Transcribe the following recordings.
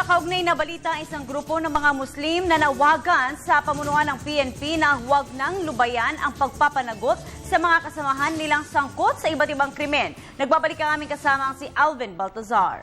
Sa kaugnay na balita, isang grupo ng mga Muslim na nawagan sa pamunuan ng PNP na huwag nang lubayan ang pagpapanagot sa mga kasamahan nilang sangkot sa iba't ibang krimen. Nagbabalik ang aming kasama si Alvin Baltazar.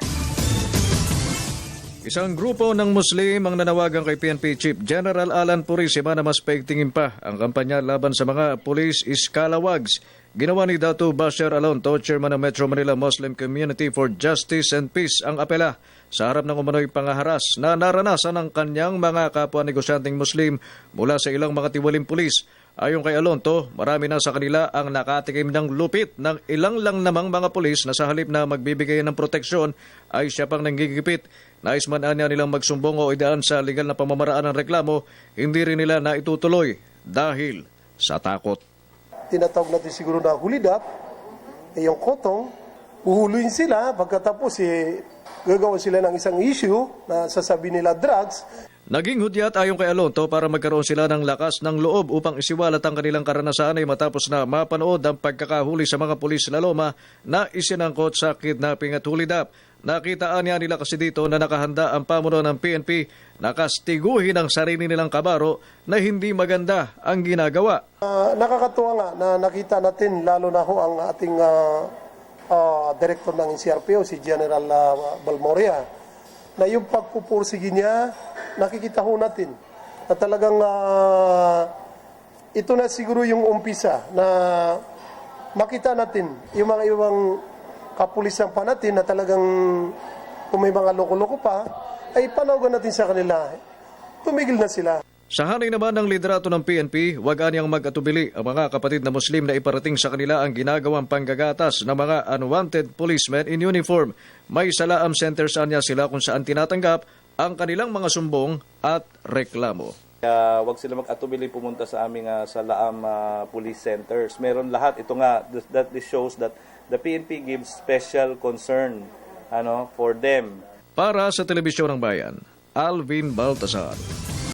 Isang grupo ng Muslim ang nanawagan kay PNP Chief General Alan Purisima na mas paigtingin pa ang kampanya laban sa mga pulis iskalawags. Ginawa ni Dato' Bashir Alonto, Chairman ng Metro Manila Muslim Community for Justice and Peace, ang apela sa harap ng umano'y pangaharas na naranasan ng kanyang mga kapwa negosyanteng Muslim mula sa ilang mga tiwaling pulis. Ayon kay Alonto, marami na sa kanila ang nakatikim ng lupit ng ilang lang namang mga pulis na sa halip na magbibigay ng proteksyon ay siya pang nanggigipit. Nais man niya nilang magsumbong o idaan sa legal na pamamaraan ng reklamo, hindi rin nila na itutuloy dahil sa takot. Tinatawag natin siguro na hulidap, yung kotong, uhuluin sila, pagkatapos gagawa sila ng isang issue na sasabi nila drugs. Naging hudyat ayon kay Alonto para magkaroon sila ng lakas ng loob upang isiwalat ang kanilang karanasan ay matapos na mapanood ang pagkakahuli sa mga pulis na Loma na isinangkot sa kidnapping at hulidap. Nakitaan niya nila kasi dito na nakahanda ang pamuno ng PNP na kastiguhin ang sarili nilang kabaro na hindi maganda ang ginagawa. Nakakatuwa nga na nakita natin lalo na ho ang ating director ng CRPO, si General Balmoria, na yung pagpupursige niya, nakikita ho natin na talagang ito na siguro yung umpisa na makita natin yung mga ibang kapulisan pa natin na talagang kung may mga loko-loko pa, ay panawagan natin sa kanila. Tumigil na sila. Sa hanay naman ng liderato ng PNP, wag anyang mag-atubili ang mga kapatid na Muslim na iparating sa kanila ang ginagawang panggagatas ng mga unwanted policemen in uniform. May salaam centers niya sila kung saan tinatanggap ang kanilang mga sumbong at reklamo. Wag sila mag-atubili pumunta sa aming Salaam police centers. Meron lahat. Ito nga, this shows that the PNP gives special concern for them. Para sa Telebisyon ng Bayan, Alvin Baltazar.